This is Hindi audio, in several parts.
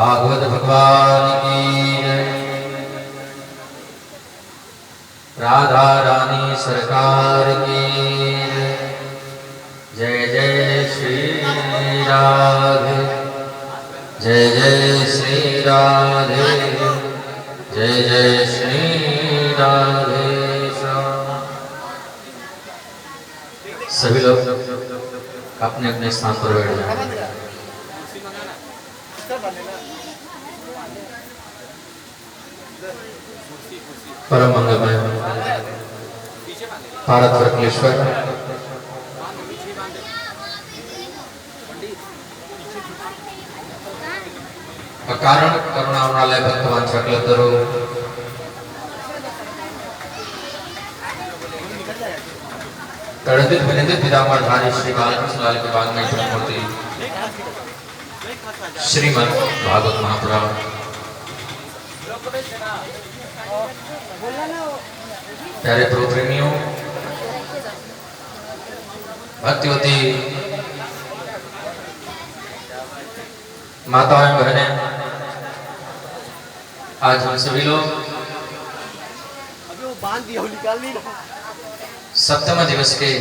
भागवत भगवान की जय। राधा रानी सरकार की जय। जय जय श्री राधे, जय जय श्री राधे, जय जय श्री राधे। सभी लोग अपने अपने स्थान पर बैठ जाएं। परम मंगलमय भारत वर्कलेश्वर अकारण करुणावनालय भक्तवान सकलतरो तड़दित विनिंदित विदामर धारी श्री बालकृष्ण लाल के बाग में मूर्ति श्रीमद् भागवत महापुराण प्यारे प्रभु प्रेमियों, भक्तिवती माताएं बहनें, आज हम सभी लोग सप्तम दिवस के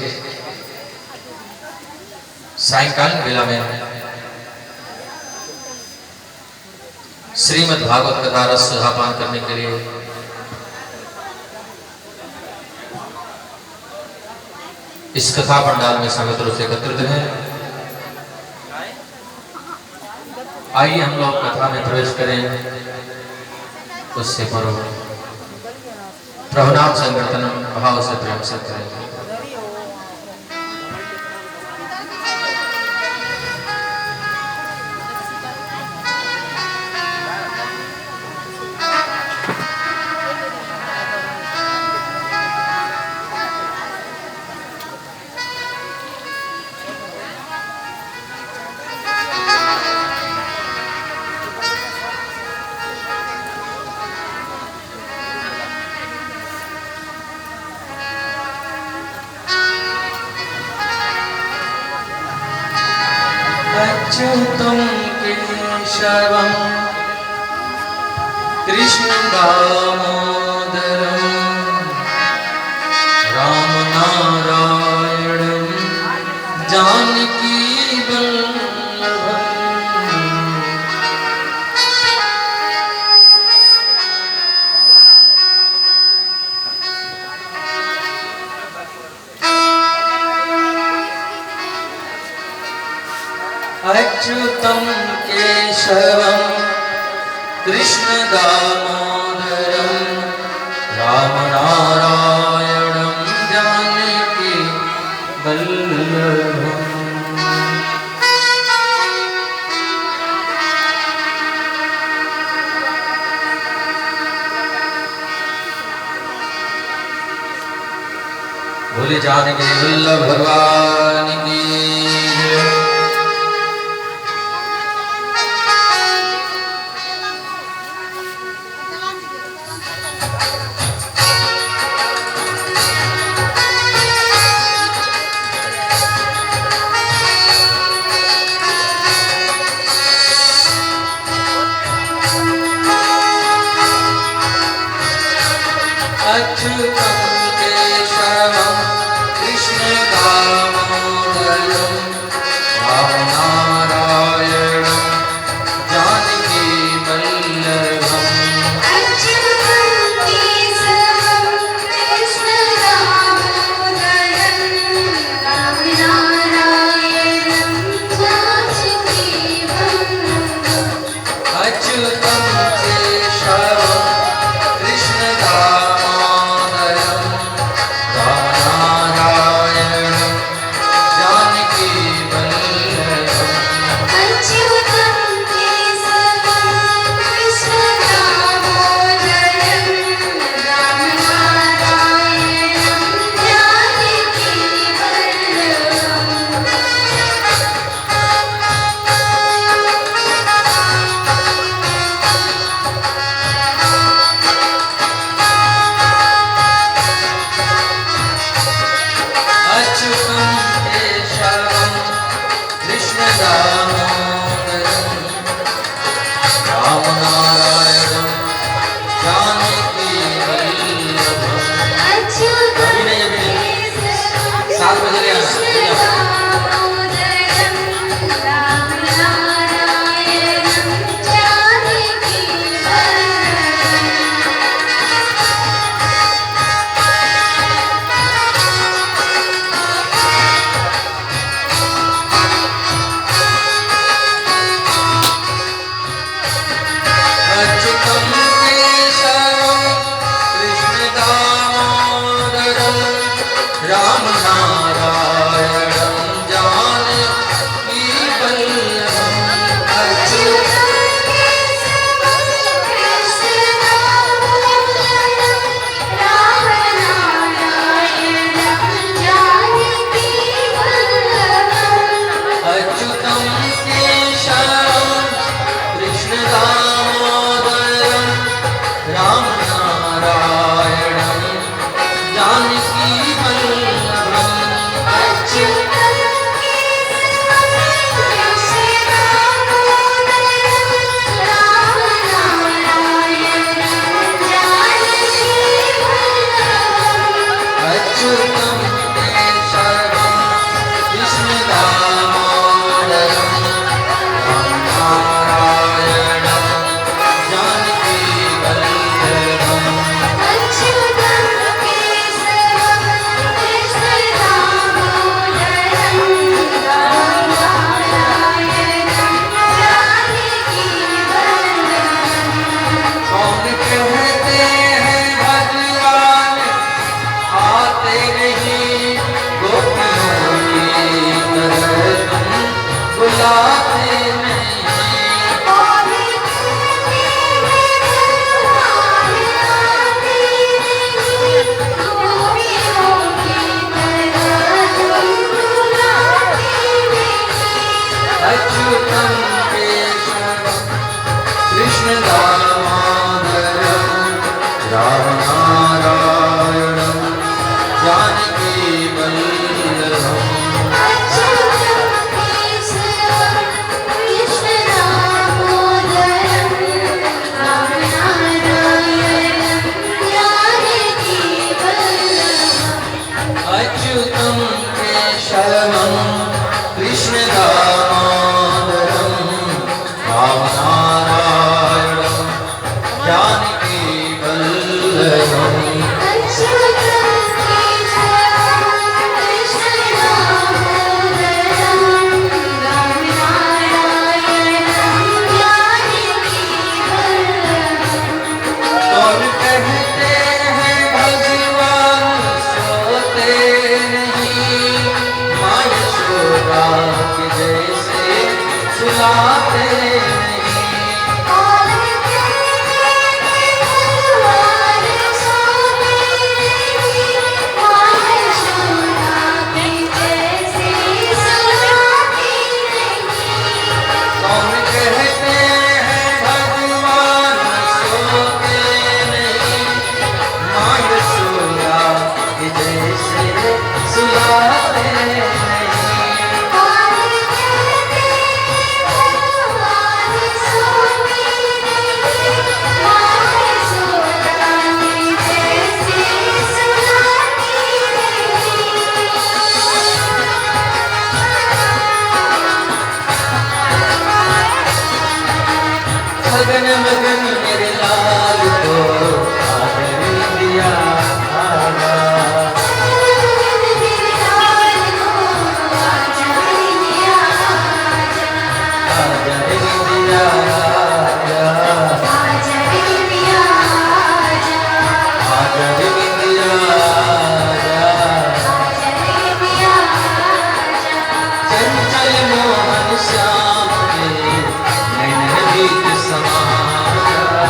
सायंकालीन वेला में श्रीमद् भागवत कथा रस सुधापान करने के लिए इस कथा पंडाल में संगत रूप से एकत्रित हैं। आइए हम लोग कथा में प्रवेश करें, उससे पूर्व प्रभुनाम संकीर्तन भाव से प्रेम से करें। अच्युतं केशवं कृष्ण दामोदरं राम नारायणं जानकी वल्लभम्। अच्युतं केशवं कृष्ण दामोदरं राम नारायणं जानकी वल्लभम्। बोले जानकी वल्लभ भगवान की। अच्युतं केशवं कृष्ण दामोदरं राम नारायणं जानकी वल्लभम्। अच्युतं केशवं कृष्ण दामोदरं राम नारायणं जानकी वल्लभम्। अच्युतं केशवं कृष्ण दामोदरं राम नारायण जानकी वल्लभ। अभिनय अभिनय 7 बजे ले आना। राम नारायण जानकी वल्लभ। अच्युतं केशवं कृष्ण दामोदरं राम नारायणं जानकी वल्लभम्। अच्युतं केशवं कृष्ण दामोदरं राम नारायणं जानकी वल्लभम्। कौन कहते हैं भगवान आते नहीं, गोपियों की तरह तुम बुलाते नहीं। अच्युतं केशवं कृष्ण दामोदरं राम नारायणं जानकी वल्लभम्। अच्युतं केशवं कृष्ण दामोदरं राम नारायणं जानकी वल्लभम्। कौन कहते हैं भगवान सोते नहीं, माँ यशोदा के जैसे सुलाते नहीं। कौन कहते हैं भगवान सोते नहीं, माँ यशोदा के जैसे सुलाते नहीं। मगन मगन मेरे लाल को आदर दिया आगा। चंचल मोहन श्याम के नैन गीत समाया।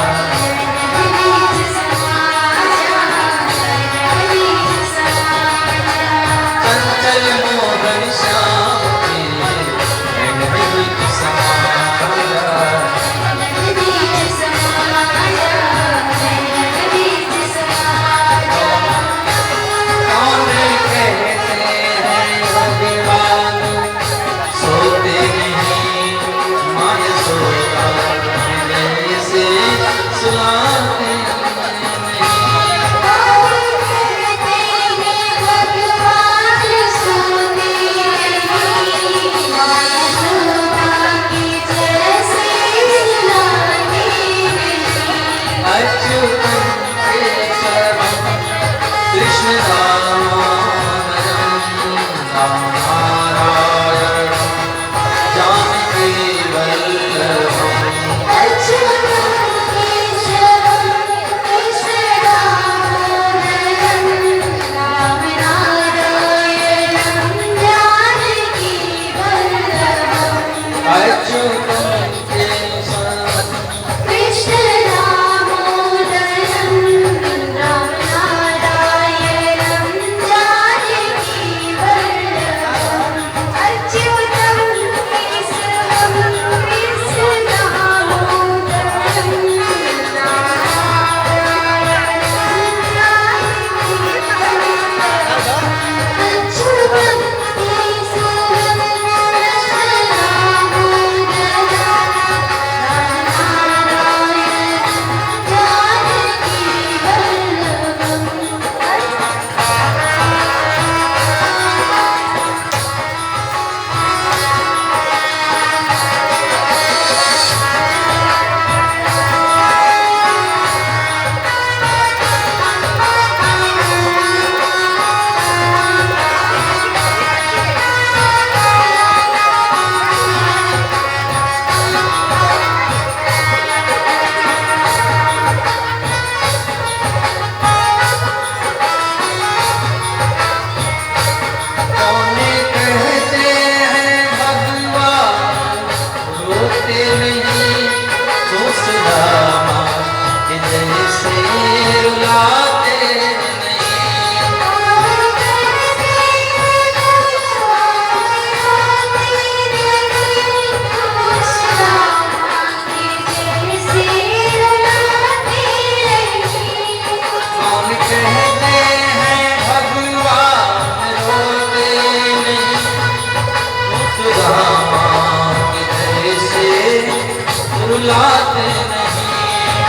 रुलाते नहीं।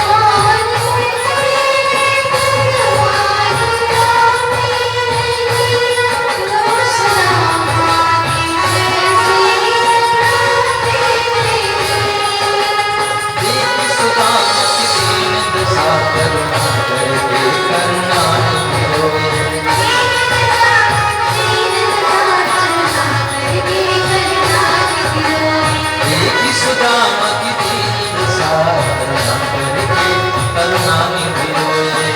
कौन तेरे भगवान गाते नहीं, दूसरा माने जैसे रुलाते नहीं। एक सुदामा की दीन दशा करुणा करके करना नहीं रोए। एक सुदामा की दीन दशा करुणा करके करुणा नहीं रोए।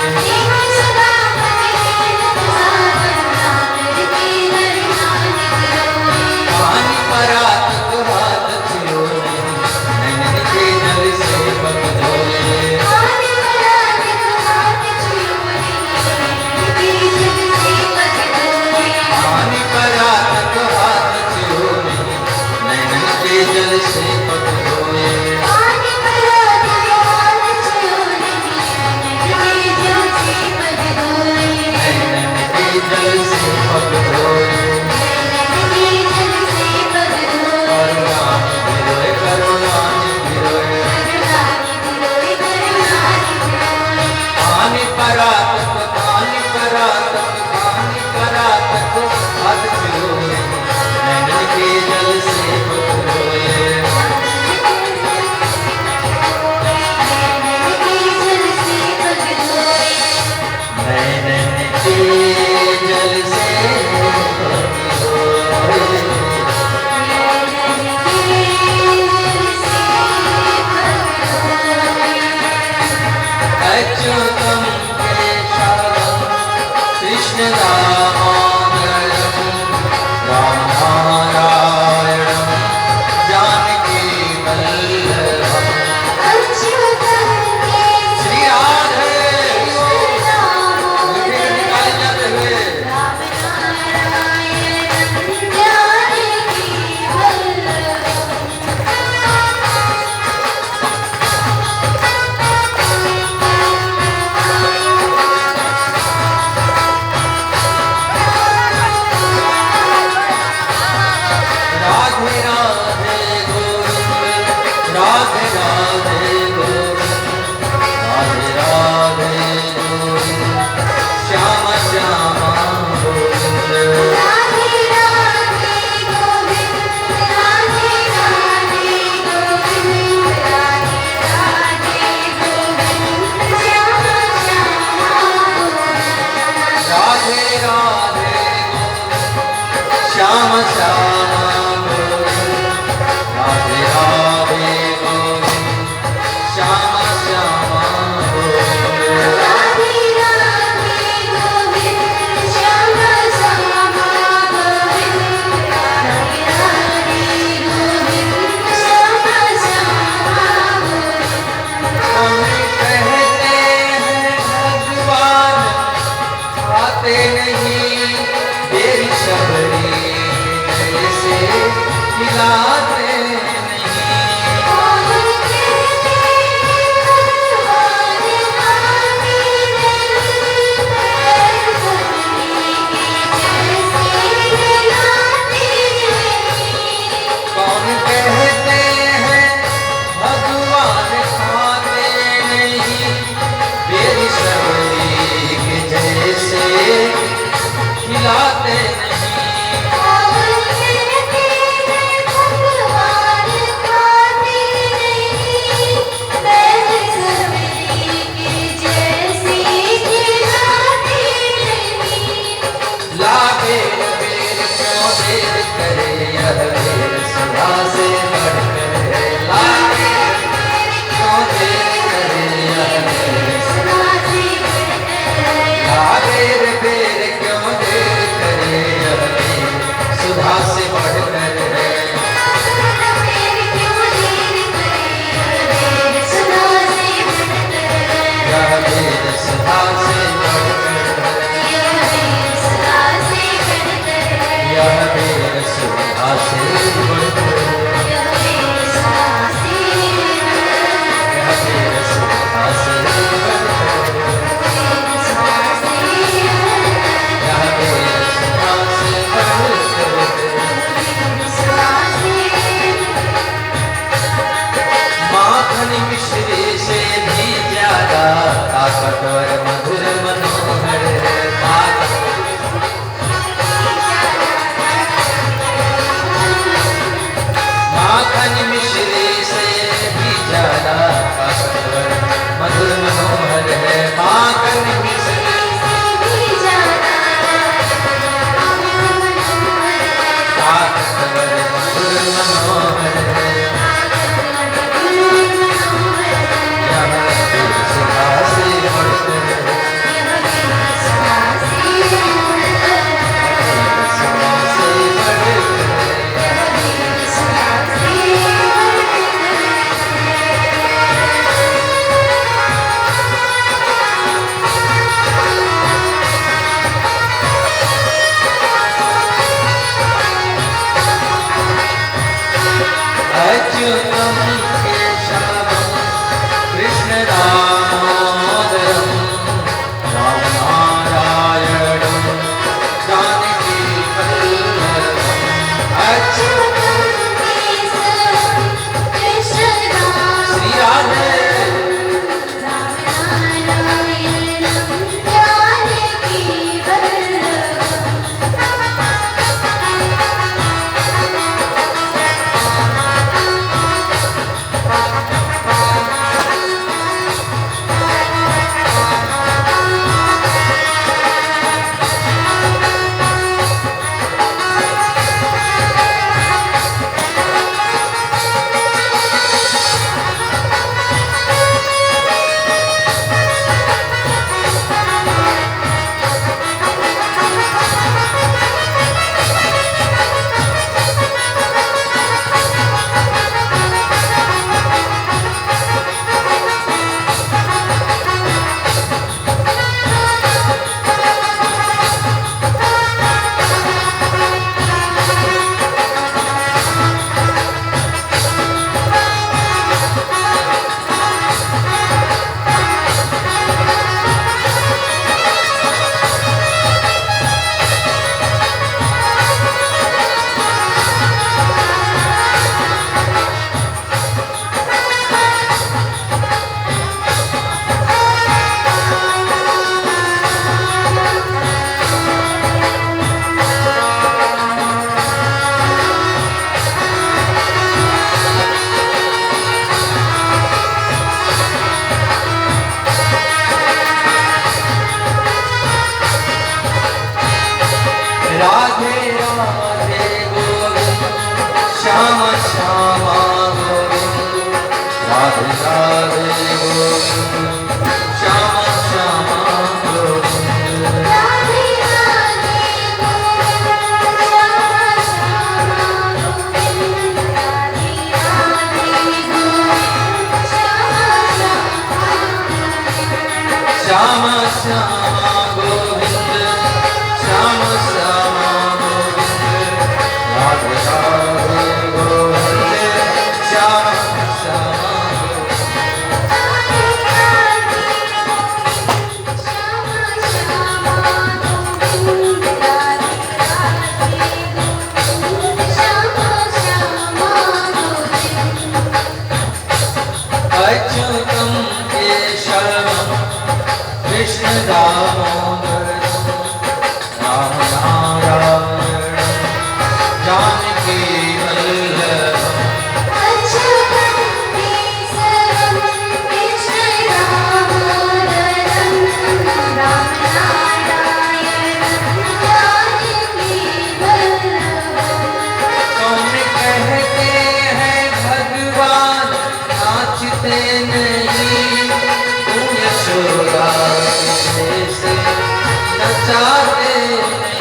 पानी परात को हाथ छियो नहीं, नैनन के जल से पग धोए। पानी परात को हाथ छियो नहीं, नैनन के जल से पग धोए। नैनन के जल से पग धोए। करुणा निधिरोए, करुणा निधिरोए। पानी परात को हाथ छियो नहीं, नैनन के जल से पग धोए। नैनन के जल से पग धोए। अच्युतं केशवं कृष्ण दामोदरं रामनारायणं जानकी वल्लभं। श्री राधे मीठे निकाले जाते हुए। राधे राधे गोविंद, राधे राधे गोविंद, राधे राधे गोविंद, श्याम श्यामा गोविंद। राधे राधे गोविंद, श्याम श्यामा गोविंद, राधे राधे गोविंद, ताकतवर मधुर मनोहर है माखन मिश्री से भी ज्यादा ताकतवर मधुर मनोहर है माखन मिश्री से भी ज्यादा ताकतवर मधुर मनोहर है यह सुधा से बढ़कर सुधा से अच्युतम केशवम कृष्ण दामोदरम राम नारायणम जानकी वल्लभम अच्युतम श्री राधे राधे राधे गोविंद श्याम श्यामा गोविंद राधे राधे गोविंद श्याम श्यामा गोविंद राधे राधे गोविंद श्याम श्यामा गोविंद राधे राधे गोविंद श्याम श्यामा गोविंद श्याम श्यामा गोविंद राधे राधे गोविंद श्याम श्यामा अच्युतम केशवम कृष्ण दामोदरम राम नारायण जानकी वल्लभम अच्युतम केशवम कृष्ण दामोदरम राम नारायण जानकी वल्लभम कौन कहते हैं भगवान नाचते नहीं तू यशोदा से नचाते नहीं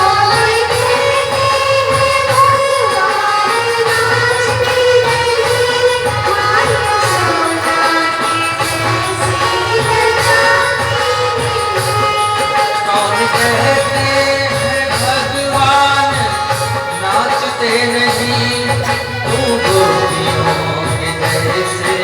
और कहते हैं भगवान नाचते नहीं माया सोना जैसे नचाते नहीं कौन कहते हैं भगवान नाचते नहीं तू गोपियों के जैसे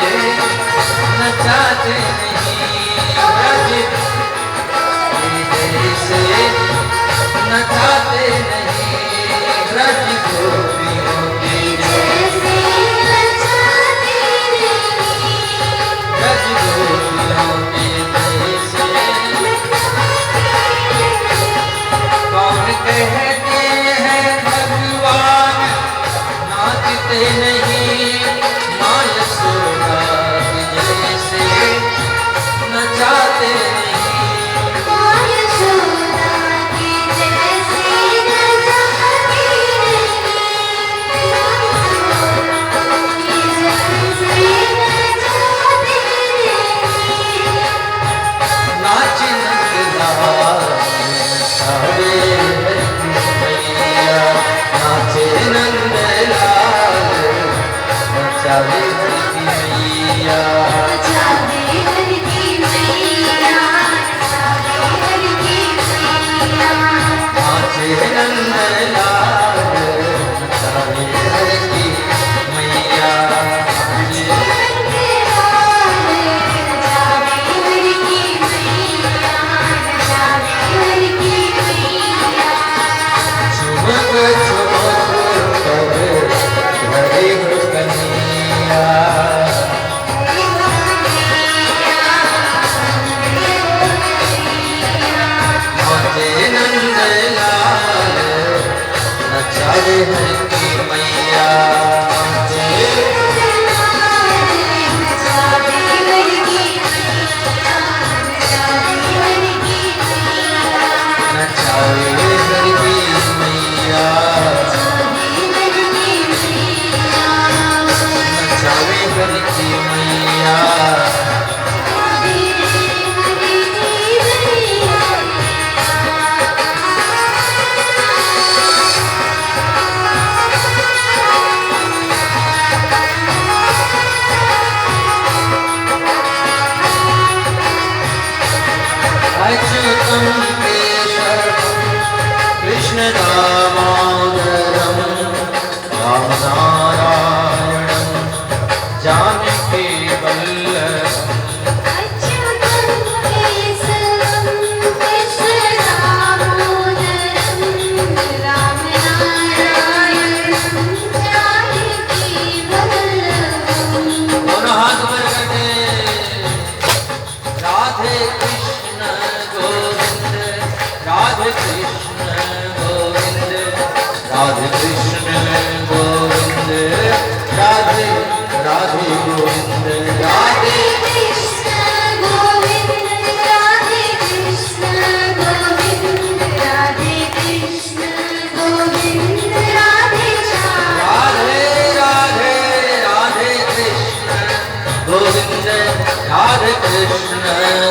कृष्ण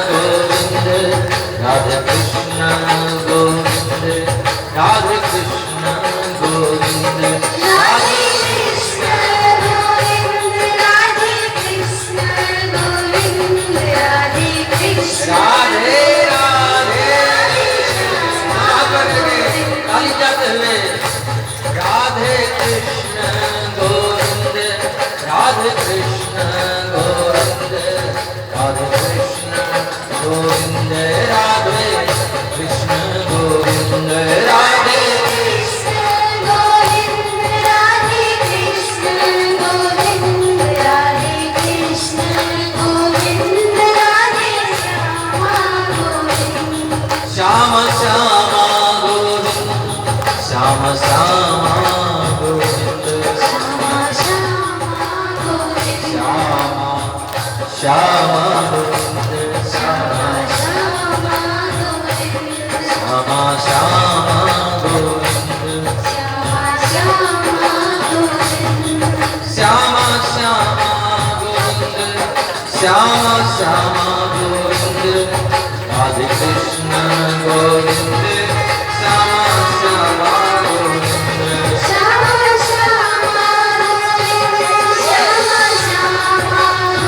गोविंद राधे कृष्ण गोविंद राधे कृष्ण गोविंद राधे कृष्ण गोविंद राधे कृष्ण गोविंद राधे कृष्ण राधे राधे ताली जाते हुए राधे कृष्ण गोविंद राधे कृष्ण गोविंद राधे कृष्ण गोविंद राधे कृष्ण गोविंद राधे कृष्ण गोविंद राधे कृष्ण गोविंद राधे कृष्ण गोविंद राधे श्यामा गोविंद श्याम श्यामा गोविंद श्याम श्यामा गोविंद श्यामा श्यामा गोविंद श्यामा श्यामा गोविंद श्यामा श्यामा गोविंद श्यामा श्यामा गोविंद श्यामा श्यामा गोविंद श्यामा श्यामा गोविंद श्यामा श्यामा गोविंद राधे कृष्ण गोविंद श्यामा श्यामा गोविंद श्यामा श्यामा गोविंद श्यामा श्यामा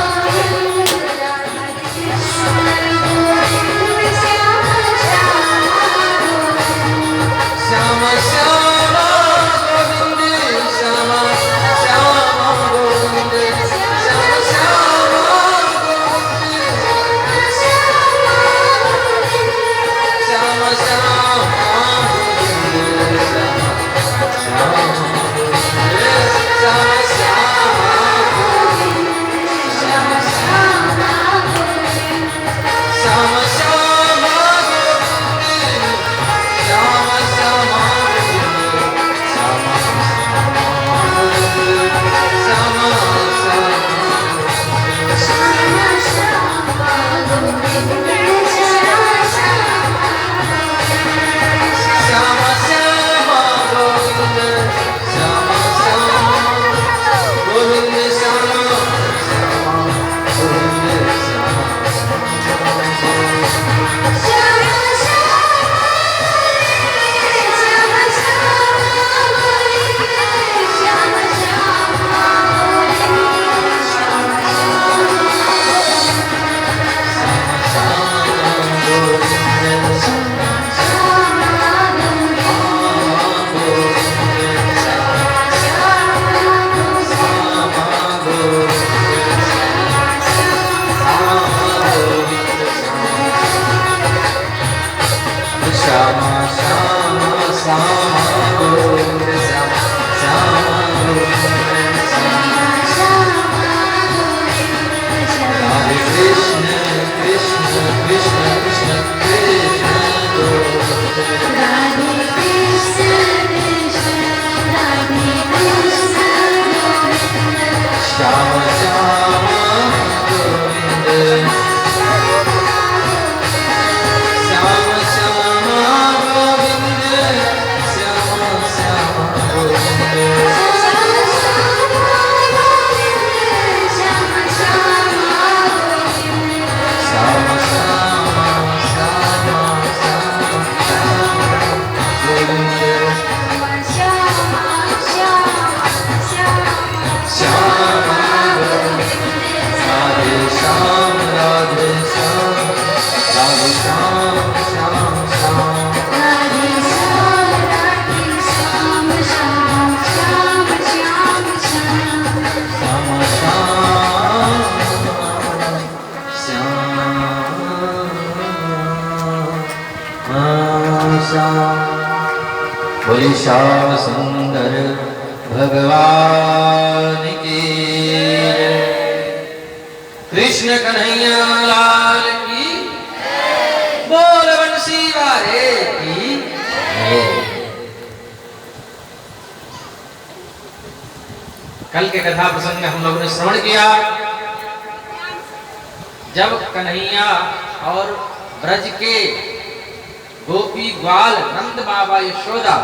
गोविंद राधे कृष्ण गोविंद श्यामा श्यामा गोविंद श्यामा श्यामा गोविंद श्यामा श्यामा गोविंद श्यामा श्यामा श्यामा बोली श्याम सुंदर भगवान की जय। कृष्ण कन्हैया लाल की बोल बंसी वाले की जय। कल के कथा प्रसंग में हम लोगों ने श्रवण किया, जब कन्हैया और ब्रज के गोपी ग्वाल नंद बाबा यशोदा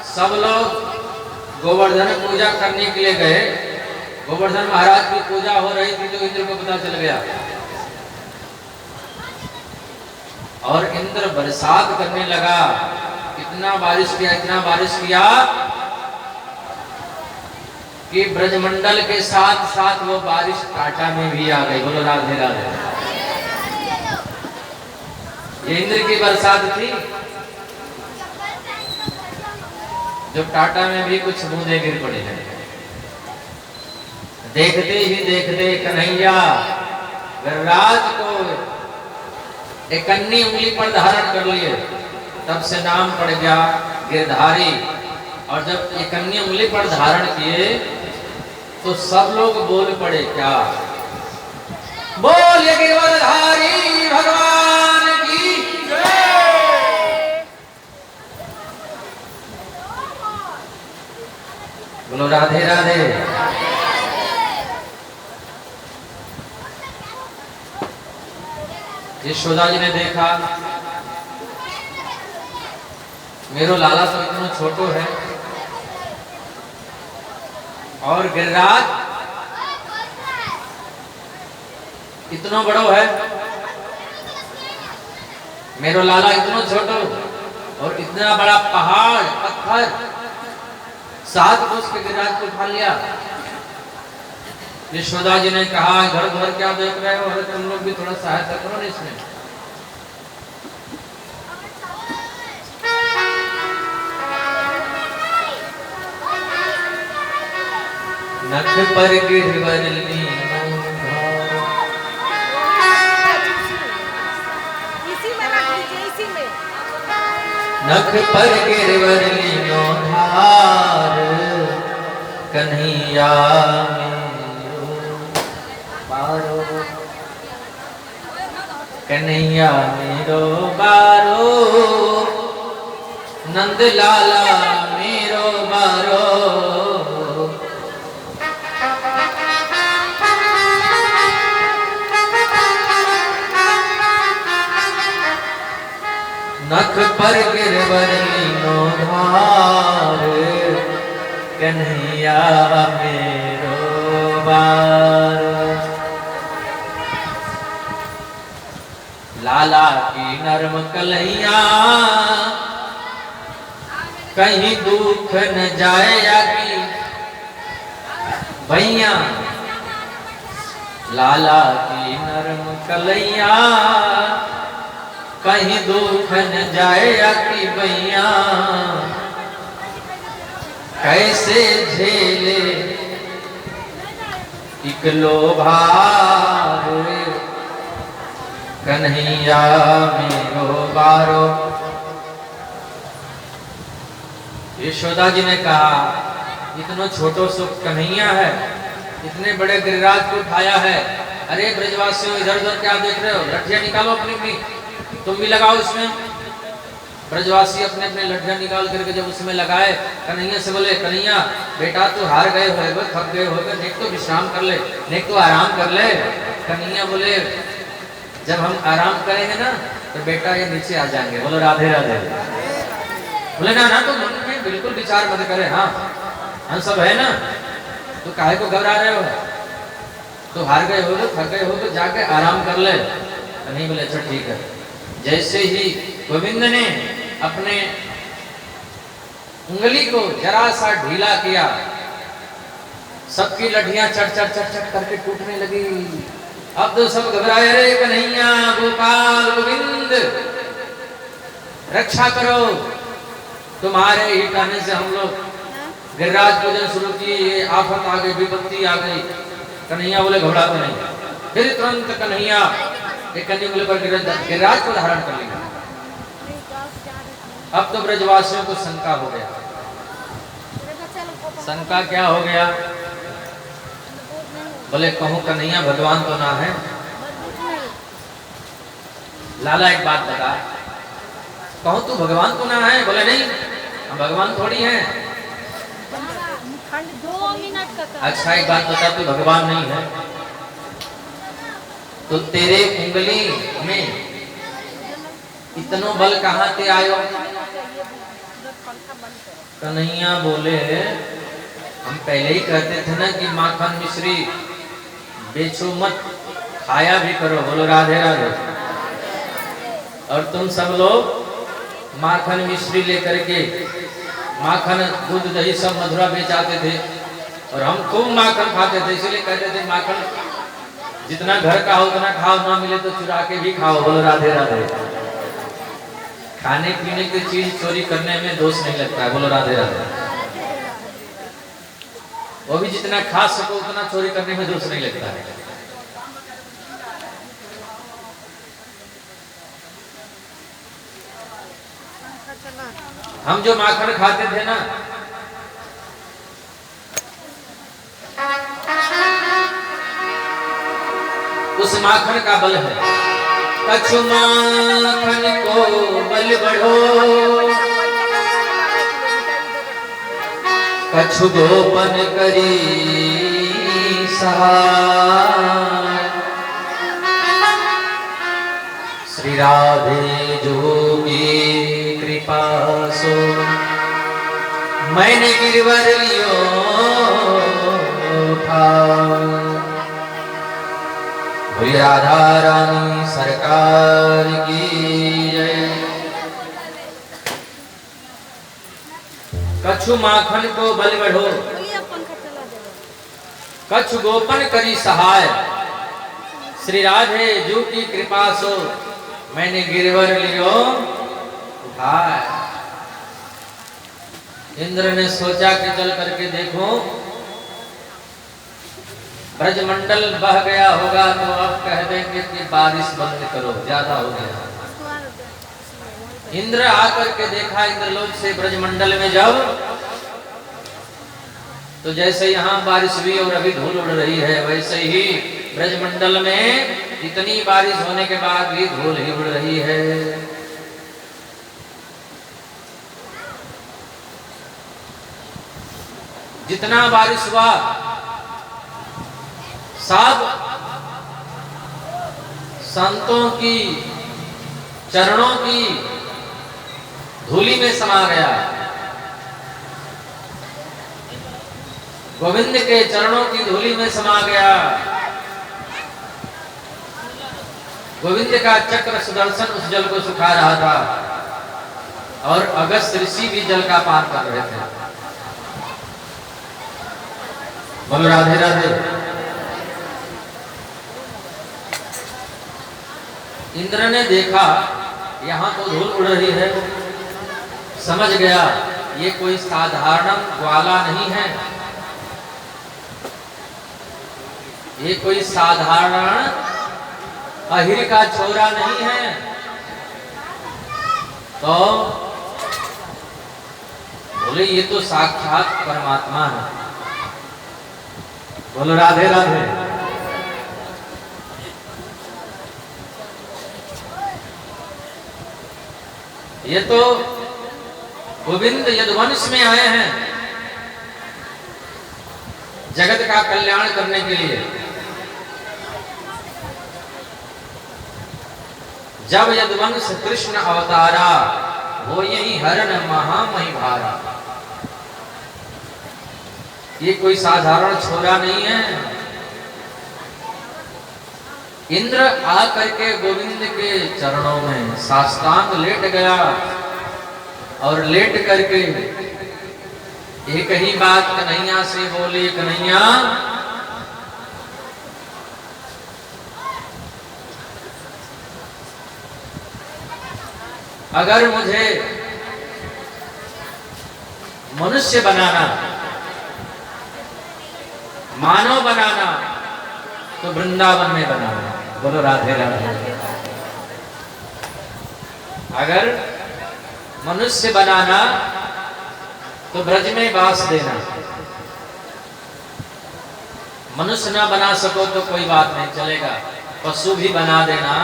सब लोग गोवर्धन पूजा करने के लिए गए। गोवर्धन महाराज की पूजा हो रही थी तो इंद्र को पता चल गया। और इंद्र बरसात करने लगा। इतना बारिश किया, इतना बारिश किया कि ब्रजमंडल के साथ साथ वो बारिश टाटा में भी आ गई। बोलो राधे राधे। ये इंद्र की बरसात थी जो टाटा में भी कुछ बूंदे गिर पड़े हैं। देखते ही देखते कन्हैया गिरिराज को एक अन्नी उंगली पर धारण कर लिए, तब से नाम पड़ गया गिरधारी। और जब एक अन्नी उंगली पर धारण किए तो सब लोग बोल पड़े, क्या बोलिए गिरधारी भगवान की जय। बोलो राधे राधे। यशोदा जी ने देखा मेरो लाला तो इतना छोटो है और गिरिराज इतना बड़ो है। मेरो लाला इतना छोटो और इतना बड़ा पहाड़ पत्थर 7 कोस के गिरिराज को उठा लिया। यशोदा जी ने कहा घर घर क्या देख रहे हो, अरे तुम लोग भी थोड़ा सहायता करो ना इसमें। नख पर गिरवर लीनो नख पर गिरवर लीनो धार, कन्हैया मेरो बारो, कन्हैया मेरो बारो, नंद लाला मेरो बारो। नख पर गिरवर लीनो धार, कन्हैया मेरो बार। लाला की नरम कलैया कहीं दुख न जाए की भैया। लाला की नरम कलैया कहीं दुख न जाए कि भैया। कैसे झेले इकलो भार, कन्हैया मेरो बारो। यशोदा जी ने कहा इतना छोटो सो कन्हैया है, इतने बड़े गिरिराज को उठाया है। अरे ब्रजवासियों इधर उधर क्या देख रहे हो, लठियां निकालो अपनी अपनी, तुम भी लगाओ इसमें। ब्रजवासी अपने अपने लठियां निकाल करके जब उसमें लगाए, कन्हैया से बोले कन्हैया बेटा तू हार गए होगे, थक गए होगे, नेक तो विश्राम कर ले, नेक तो आराम कर ले। कन्हैया बोले जब हम आराम करेंगे ना तो बेटा ये नीचे आ जाएंगे। बोलो राधे राधे। बोले ना ना तो मन में बिल्कुल विचार मत करे, हाँ हम सब है ना, तो काहे को घबरा रहे हो, तो हार गए हो तो थक गए हो तो जाके आराम कर ले। कन्हैया बोले अच्छा ठीक है। जैसे ही गोविंद ने अपने उंगली को जरा सा ढीला किया, सबकी लठियां चट चट चट चट करके टूटने लगी। अब तो सब घबराए, रे कन्हैया गोपाल गोविंद रक्षा करो, तुम्हारे ही कहने से हम लोग गिरिराज पूजन शुरू किए, ये आफत आ गई, विपत्ति आ गई। कन्हैया बोले घबराते नहीं। फिर तुरंत कन्हैया एक कन्या उंगली पर गिरिराज को धारण कर लिया। अब तो ब्रजवासियों को शंका हो गया। शंका क्या हो गया? बोले कहूं कन्हैया भगवान तो ना है। लाला एक बात बता, कहूं तू भगवान तो ना है? बोले नहीं हम भगवान थोड़ी हैं। 2 मिनट का। अच्छा एक बात बता, तू भगवान नहीं है तो तेरे उंगली में इतना बल कहाँ से आयो? कन्हैया बोले हम पहले ही कहते थे ना कि माखन मिश्री बेचो मत, खाया भी करो। बोलो राधे राधे। और तुम सब लोग माखन मिश्री लेकर के माखन दूध दही सब मधुरा बेचाते थे और हम खूब माखन खाते थे, इसलिए कहते थे माखन जितना घर का हो उतना खाओ, ना मिले तो चुरा के भी खाओ। बोलो राधे राधे। खाने पीने की चीज चोरी करने में दोष नहीं लगता है। बोलो राधे राधे। वो भी जितना खा सको उतना चोरी करने में दोष नहीं लगता है। हम जो माखन खाते थे ना, उस माखन का बल है। कछु माखन को बल बढ़ो, कछु गोपन करी सहाय। श्री राधे जोगी कृपा सो, मैंने गिरवर लियो ठाव। राधा रानी सरकार की जय। कछु माखन को बल बढ़ो, कछु गोपन करी सहाय। श्री राधे जू की कृपा सो, मैंने गिरवर लियो उठाय। इंद्र ने सोचा कि चल करके देखो ब्रजमंडल बह गया होगा तो अब कह देंगे कि बारिश बंद करो, ज्यादा हो गया। इंद्र आकर के देखा इंद्रलोक से ब्रजमंडल में जब, तो जैसे यहाँ बारिश हुई और अभी धूल उड़ रही है, वैसे ही ब्रजमंडल में इतनी बारिश होने के बाद भी धूल ही उड़ रही है। जितना बारिश हुआ सब संतों की चरणों की धूली में समा गया। गोविंद के चरणों की धूली में समा गया। गोविंद का चक्र सुदर्शन उस जल को सुखा रहा था और अगस्त ऋषि भी जल का पान कर रहे थे। बोलो राधे राधे। इंद्र ने देखा यहाँ तो धूल उड़ रही है, समझ गया ये कोई साधारण ग्वाला नहीं है, ये कोई साधारण अहिर का छोरा नहीं है। तो बोले ये तो साक्षात परमात्मा है। बोलो राधे राधे। ये तो गोविंद यदुवंश में आए हैं जगत का कल्याण करने के लिए। जब यदुवंश कृष्ण अवतारा, वो यही हरण महामही भारा। ये कोई साधारण छोरा नहीं है। इंद्र आकर के गोविंद के चरणों में साष्टांग लेट गया और लेट करके एक ही बात कन्हैया से बोली, कन्हैया अगर मुझे मनुष्य बनाना, मानव बनाना तो वृंदावन में बनाना। बोलो राधे राधे। अगर मनुष्य बनाना तो ब्रज में वास देना, मनुष्य ना बना सको तो कोई बात नहीं चलेगा, पशु भी बना देना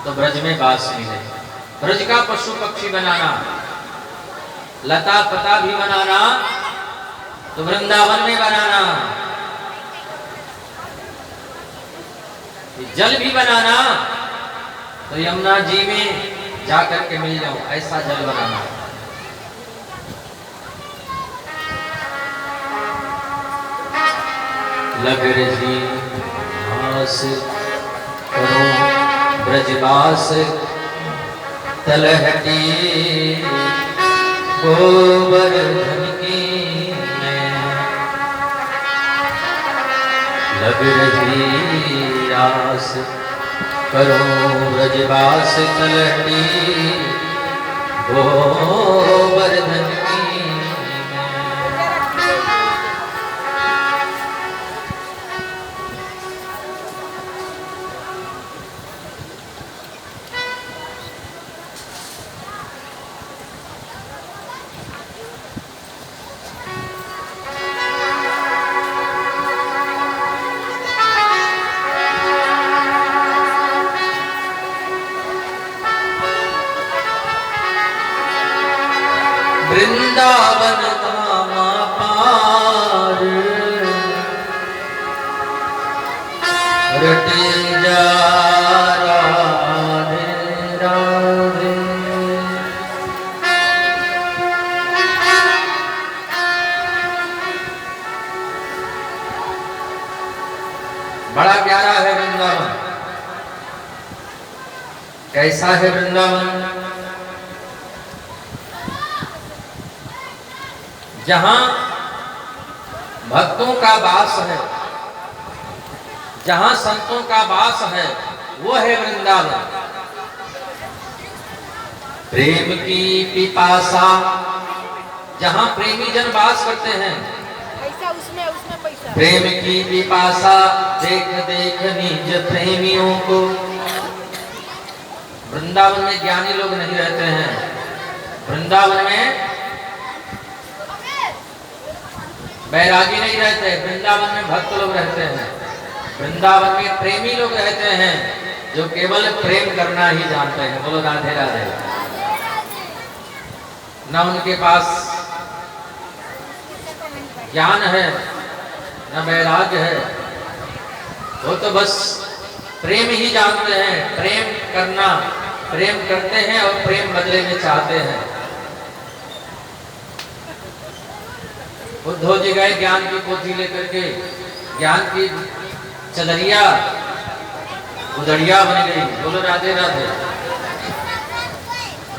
तो ब्रज में वास मिले। ब्रज का पशु पक्षी बनाना, लता पता भी बनाना तो वृंदावन में बनाना। जल भी बनाना तो यमुना जी में जाकर के मिल जाओ, ऐसा जल बनाना। लग रही आस करो ब्रजवास तलहटी गोवर्धन की में लग रही आस, करो ब्रजवास तलहटी गोवर्धन की में। वृंदावन धामा पार रटे जा राधे राधे। बड़ा प्यारा है वृंदावन। कैसा है वृंदावन? जहां भक्तों का वास है, जहां संतों का वास है, वो है वृंदावन। प्रेम की पिपासा, जहां प्रेमी जन वास करते हैं, पैसा उसमें पैसा। प्रेम की पिपासा देख देख निज प्रेमियों को। वृंदावन में ज्ञानी लोग नहीं रहते हैं, वृंदावन में बैरागी नहीं रहते, वृंदावन में भक्त लोग रहते हैं, वृंदावन में प्रेमी लोग रहते हैं जो केवल प्रेम करना ही जानते हैं। बोलो राधे राधे। न उनके पास ज्ञान है न वैराग्य है, वो तो बस प्रेम ही जानते हैं, प्रेम करना, प्रेम करते हैं और प्रेम बदले में चाहते हैं। उद्धव जी गए ज्ञान की पोथी लेकर के, ज्ञान की चदरिया उदड़िया बन गई। बोलो राधे राधे।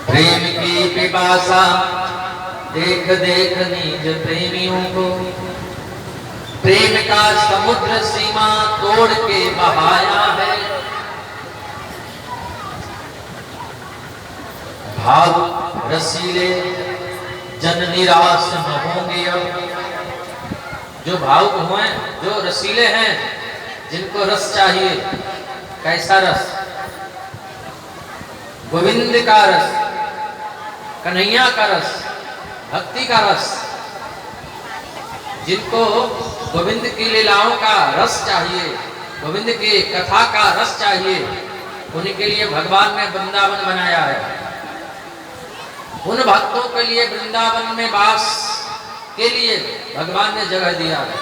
प्रेम की पिपासा देख देख निज प्रेमियों को, प्रेम का समुद्र सीमा तोड़ के बहाया है। भाव रसीले जन निराश न होंगे अब। जो भावुक हुए, जो रसीले हैं, जिनको रस चाहिए, कैसा रस? गोविंद का रस, कन्हैया का रस, भक्ति का रस। जिनको गोविंद की लीलाओं का रस चाहिए, गोविंद की कथा का रस चाहिए, उनके लिए भगवान ने वृंदावन बनाया है। उन भक्तों के लिए वृंदावन में वास के लिए भगवान ने जगह दिया है।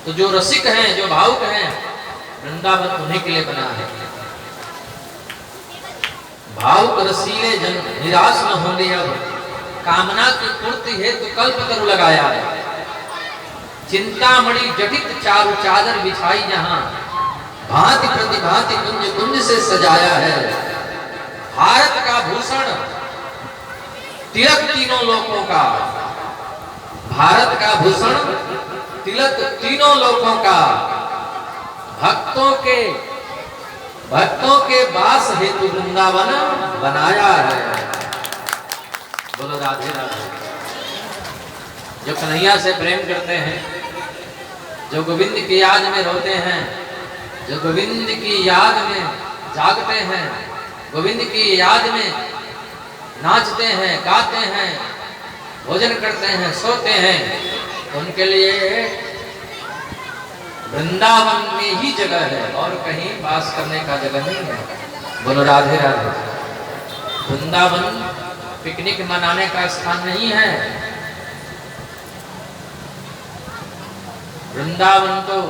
तो जो रसिक हैं, जो भावुक हैं, वृंदावन उन्हीं के लिए बना है। भावुक रसीले जन निराश न होंगे अब, कामना की पूर्ति हेतु कल्प तरु लगाया है। चिंतामणि जटित चारु चादर बिछाई जहां, भांति प्रतिभांति कुंज कुंज से सजाया है। भारत का भूषण तिलक तीनों लोकों का, भारत का भूषण तिलक तीनों लोकों का, भक्तों के वास हेतु वृंदावन बनाया है। बोलो राधे राधे। जो कन्हैया से प्रेम करते हैं, जो गोविंद की याद में रोते हैं, जो गोविंद की याद में जागते हैं, गोविंद की याद में नाचते हैं, गाते हैं, भोजन करते हैं, सोते हैं, उनके लिए वृंदावन में ही जगह है और कहीं वास करने का जगह नहीं है। बोलो राधे राधे। वृंदावन पिकनिक मनाने का स्थान नहीं है। वृंदावन तो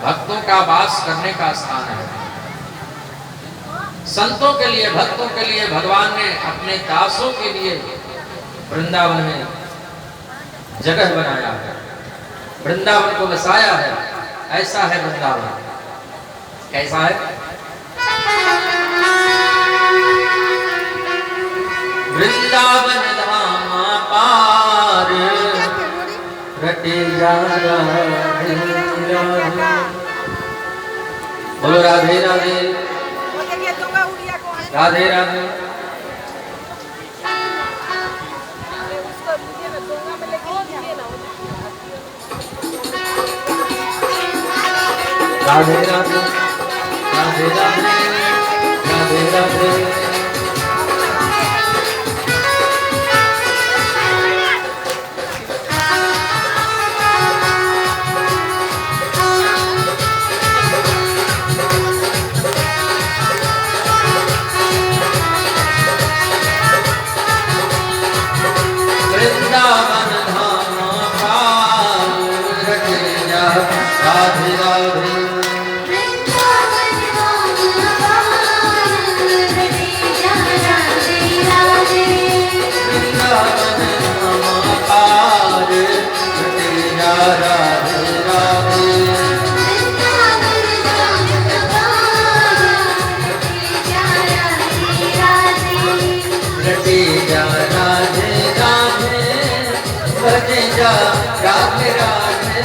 भक्तों का वास करने का स्थान है। संतों के लिए, भक्तों के लिए भगवान ने अपने दासों के लिए वृंदावन में जगह बनाया है, वृंदावन को बसाया है। ऐसा है वृंदावन। कैसा है? वृंदावन धामा पार रटे जा राधे राधे। बोलो राधे राधे वो देखिए दूंगा उड़िया को है राधे राधे। अरे उसको लीजिए ना दूंगा मैं लेके लीजिए ना राधे राधे राधे राधे राधे राधे। वृंदावन धाम पार रटे जा राधे राधे। वृंदावन धाम रटे जा राधे राधे। वृंदावन धाम पार रटे जा राधे राधे। वृंदावन धाम रटे जा राधे राधे। रटे जा राधे राधे भजे जा राधे राधे।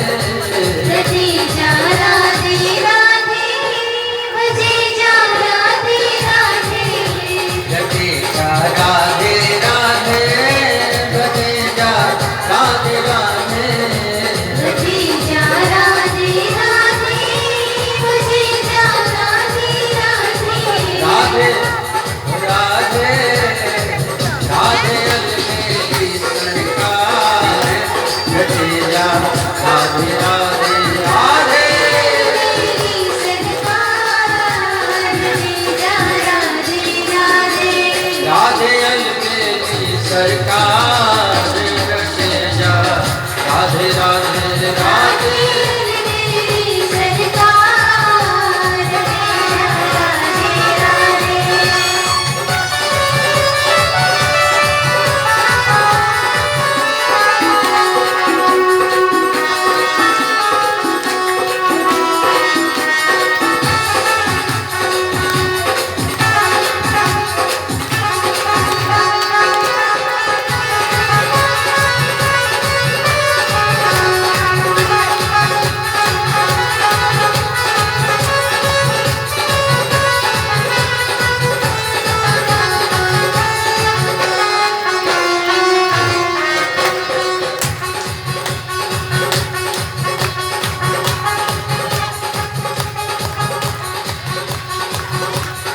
रटे जा राधे राधे भजे जा राधे राधे। रटे जा राधे राधे भजे जा राधे राधे। रटे जा राधे राधे भजे जा राधे राधे। राधे राधे राधे अलमेली सरकार रटे जा राधे राधे राधे। मेरी सरकार रटे जा राधे राधे। राधे अलमेली सरकार रटे जा राधे राधे राधे। मेरी सरकार रटे जा राधे राधे।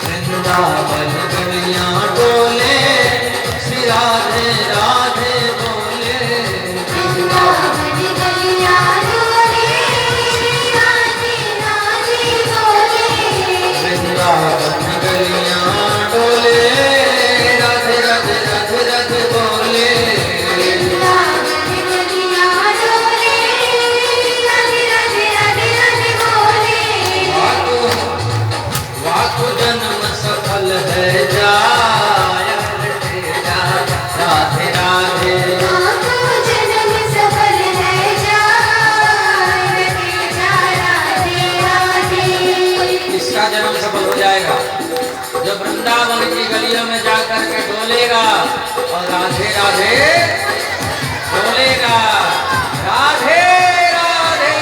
वृंदावन गलियां डोले श्री राधे राधे बोले। वृंदावन गलियां डोले श्री राधे राधे बोले। वृंदावन गलियां डोले राधे राधे राधे राधे बोले। वृंदावन गलियां डोले राधे राधे राधे राधे बोले। वाको जन्म सफल है जाया रटे जा राधे राधे। आपको जन्म सफल है जाए रटे जा राधे राधे। इसका जन्म सफल हो जाएगा जो वृंदावन की गलियों में जाकर के डोलेगा और राधे राधे बोलेगा। राधे राधे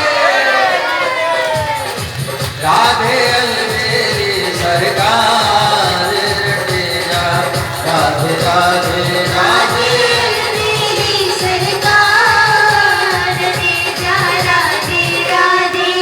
राधे अलमेली सरकार रटे जा राधे राधे राधे। मेरी सरकार रटे जा राधे राधे।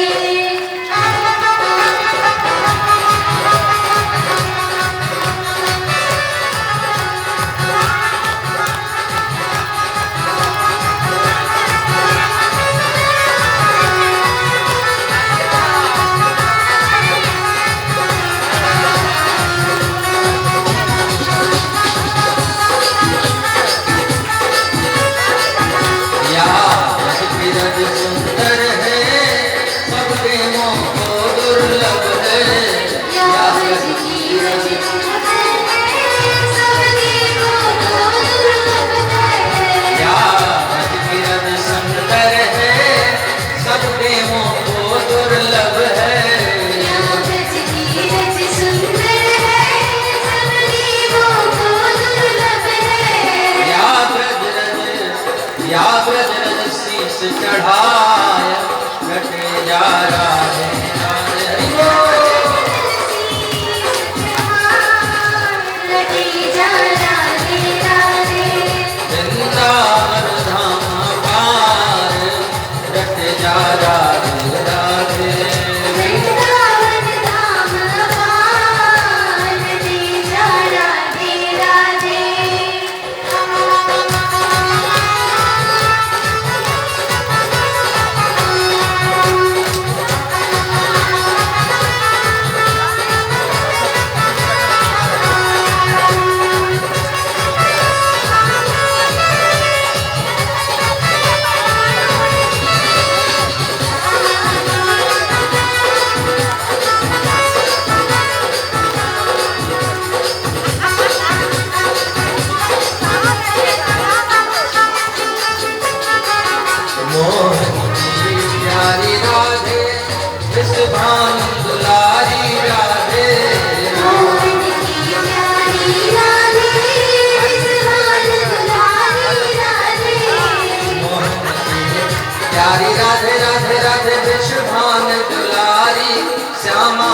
भान दुलारी राधे मोहन की प्यारी राधे विश्वान दुलारी राधे मोहन की प्यारी राधे राधे राधे विश्वान दुलारी श्यामा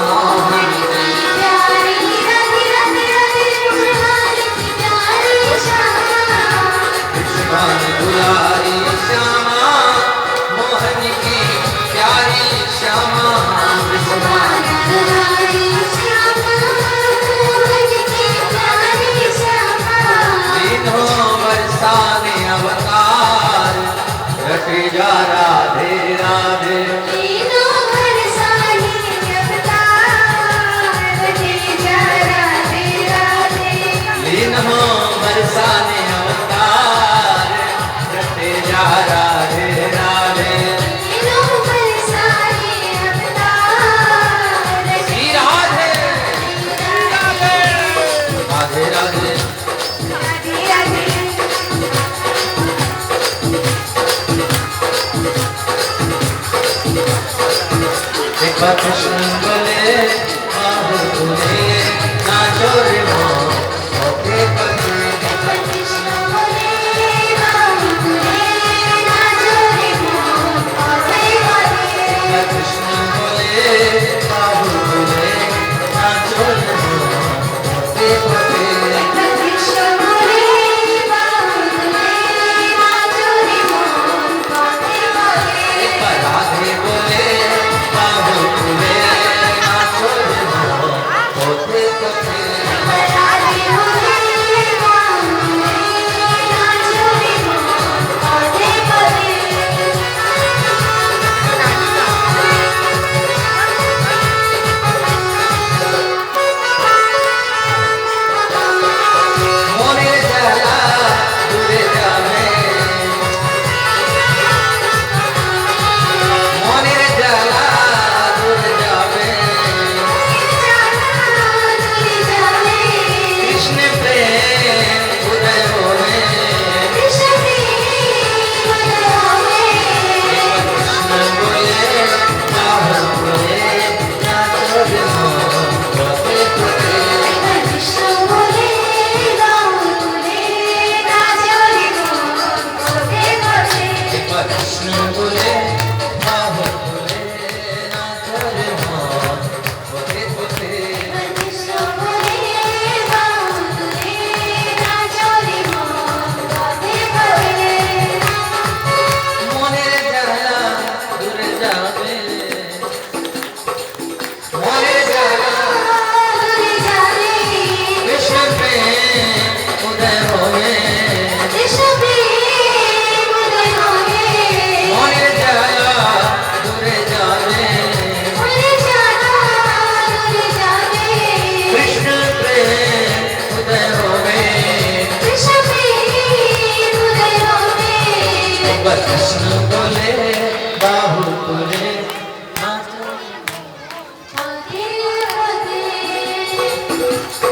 मोहन की प्यारी राधे राधे राधे विश्वान की प्यारी श्यामा विश्वान दुलारी श्यामा मोहन की प्यारी श्यामा विश्वान दुलारी श्यामा मोहन की प्यारी श्यामा तीनों बरसाने अवतार रटे जा राधे राधे तीनों बरसाने अवतार रटे जा राधे राधे लीन हो बरसाने अवतार रटे जा राधे राधे तीनों बरसाने अवतार श्री राधे राधे राधे राधे राधे राधे एक बार कृष्ण बोले बाबू बोले नाचो रे मोह ओके पति कृष्ण बोले राम बोले नाचो रे मोहन पासे वाले कृष्ण बोले बाबू बोले नाचो रे मोह ओके पति कृष्ण बोले राम बोले नाचो रे मोहन पासे वाले राधे बोले बाबू बोले नाचो रे मोह ओके पति राधे बोले राम बोले नाचो रे मोहन पासे वाले मोरे जला दूरे जावे मोरे जला दूरे जावे कृष्ण प्रेम उदय होवे कृष्ण बोले बाबू बोले नाचो रे मोह ओके पति कृष्ण बोले बाबू बोले नाचो रे मोह ओके पति मोरे जला दूरे जावे मोरे जला कृष्ण प्रेम उदय होवे मोरे जला दूरे जावे कृष्ण प्रेम उदय होवे कृष्ण बोले बाहु बोले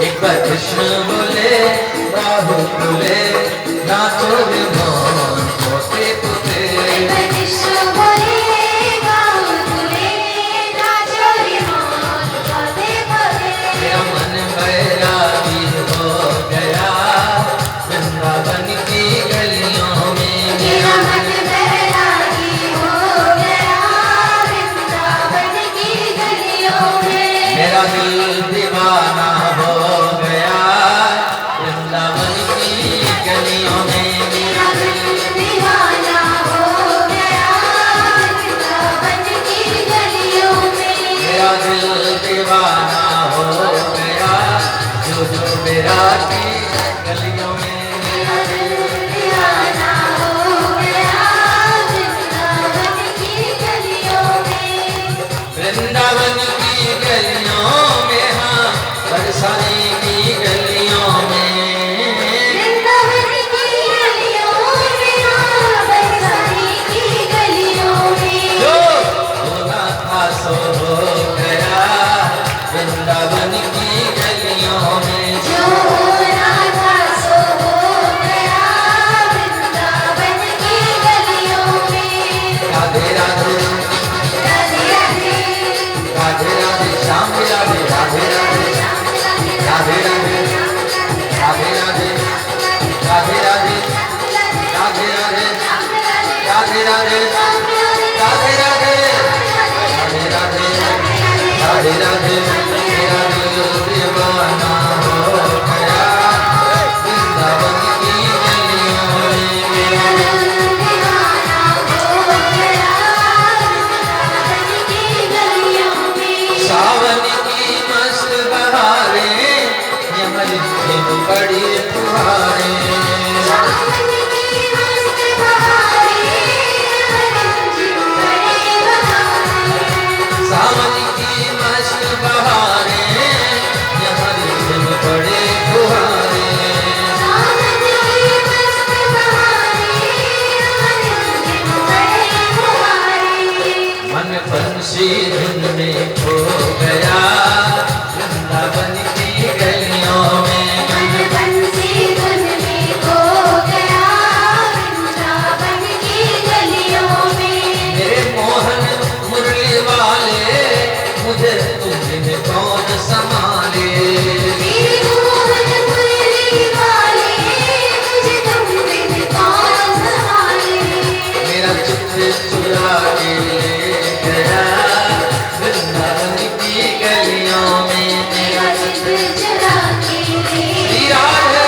एक बार कृष्ण बोले बाहु बोले नाचो रे मोहन ओके पुते मेरा मन बैरागी हो गया वृंदावन की गलियों में मेरा मन मेरा दिल दीवाना हो गया वृंदावन की गलियों में मेरा दिल मेरा दिल दीवाना हो गया जो जो मेरा की गलियों में मेरा दिल वृंदावन की गलियों में हाँ बरसाने की गलियों में जो होना था सो हो गया वृंदावन की गलियों में जो होना था सो हो गया वृंदावन की गलियों में राधे राधे राधे राधे धुन में खो गया वृंदावन की गलियों में। मन बंसी धुन में खो गया वृंदावन की गलियों में। मेरे मोहन मुरली वाले मुझे तुम बिन कौन संभाले। मेरे मोहन मुरली वाले मुझे तुम बिन कौन संभाले। मेरा चित्त चुरा के ले गया वृंदावन की गलियों में। मेरा चित्त चुरा के ले श्री गया राधे।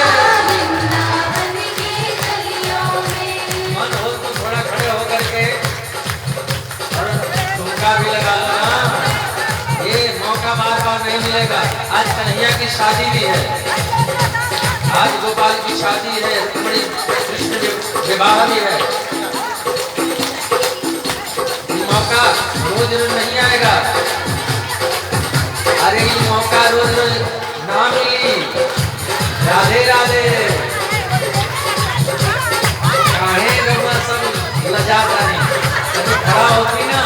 वृंदावन की गलियों में। मन हो तो थोड़ा खड़े होकर के और ठुमका भी लगा लो ना, ये मौका बार बार नहीं मिलेगा। आज कन्हैया की शादी भी है, आज गोपाल की शादी है, रुक्मिणी कृष्ण विवाह भी है। ये मौका रोज रोज नहीं आएगा। अरे ये मौका रोज रोज ना मिली। राधे राधे। काहे गरमा सब लजाता नहीं, कभी खड़ा होती ना।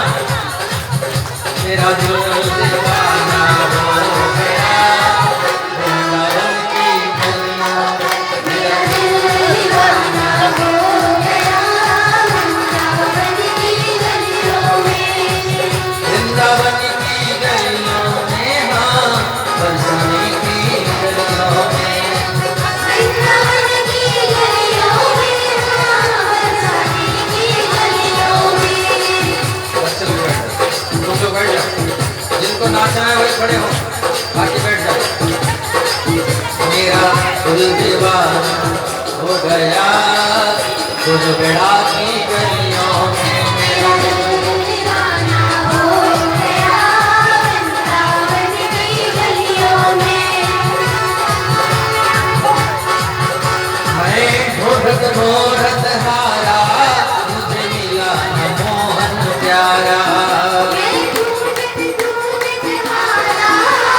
मेरा दिल दीवाना हो गया वृंदावन की गलियों में। मेरा दिल दीवाना हो गया वृंदावन की गलियों में। वृंदावन की गलियों में, हाँ बरसाने की गलियों में। वृंदावन की गलियों में बरसाने की गलियों में। बस चलो बैठ जाओ, तुम तो बैठ जाओ। जिनको नाचना है वही खड़े हो, बाकी बैठ जाओ। मेरा दिल दीवाना हो गया तुझ बेड़ा की गलियों में। मेरा दिल दीवाना हो गया वृंदावन की गलियों में। मैं ढूंढत ढूंढत हारा मुझे मिला न मोहन प्यारा। मैं ढूंढत ढूंढत हारा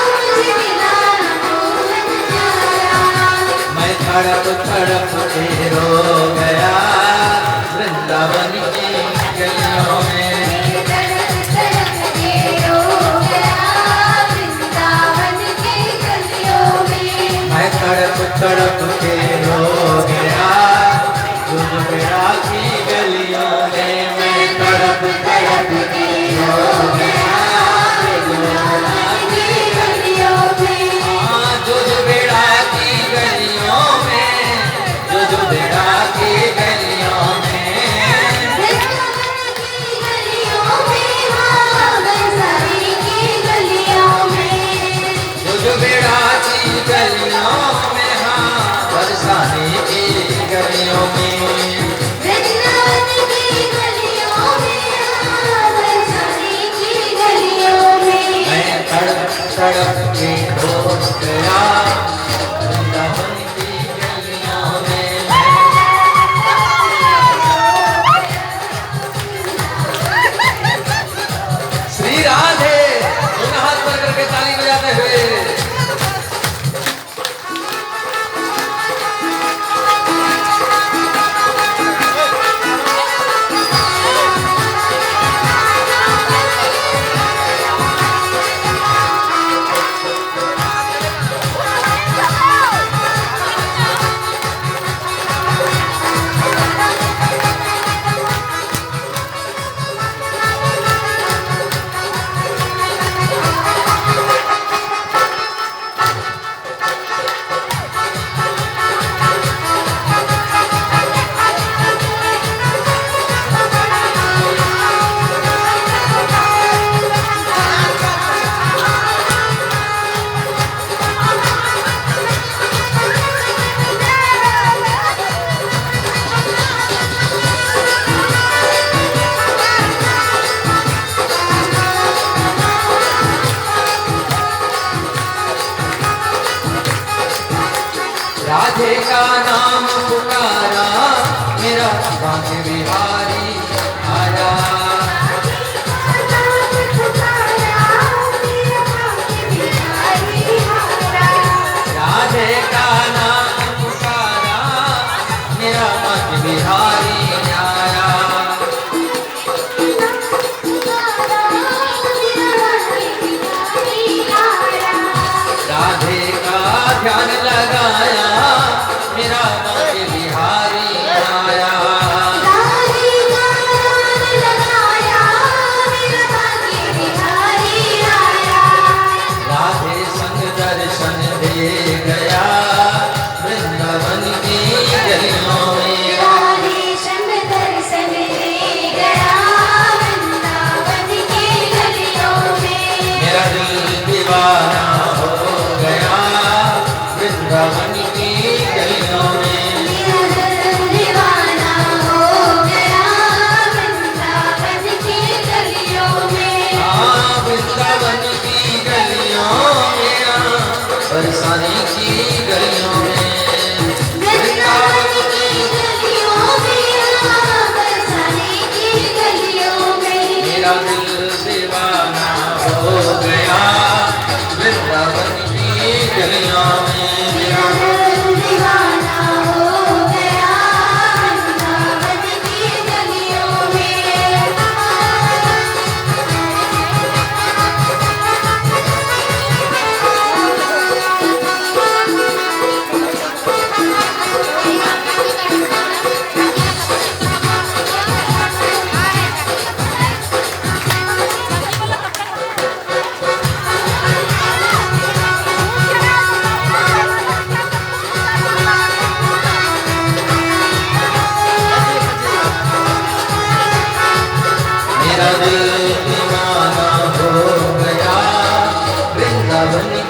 मुझे मिला न मोहन प्यारा। मैं तड़प तड़प के रो गया वृंदावन की गलियों में। मैं तड़प तड़प के रो गया वृंदावन की गलियों में। मैं तड़प तड़प के रो गया तुझ बेड़ा की गलियों में। मैं तड़प तड़प के रो गया वृंदावन की गलियों में। हाँ तुझ बेड़ा की गलियों में, तुझ बेड़ा की गलियों में। वृंदावन की गलियों में हाँ बरसाने की गलियों में। तुझ बेड़ा की गलियों में, हाँ बरसाने की गलियों में। वृंदावन की गलियों में हाँ बरसाने की गलियों में। मैं तड़प तड़प के रो गया वृंदावन की गलियों में। श्री राधे। दोनों हाथ पर करके ताली बजाते हुए। राधे का नाम पुकारा मेरा बांके बिहारी आया। राधे का नाम पुकारा मेरा बांके बिहारी आया। वृंदावन की गलियों में बरसाने की गलियों में वृंदावन की गलियों में बरसाने की गलियों में मेरा दिल दीवाना हो गया वृंदावन की गलियों में मेरा दिल दीवाना हो गया वृंदावन की गलियों में मेरा दिल दीवाना हो गया वृंदावन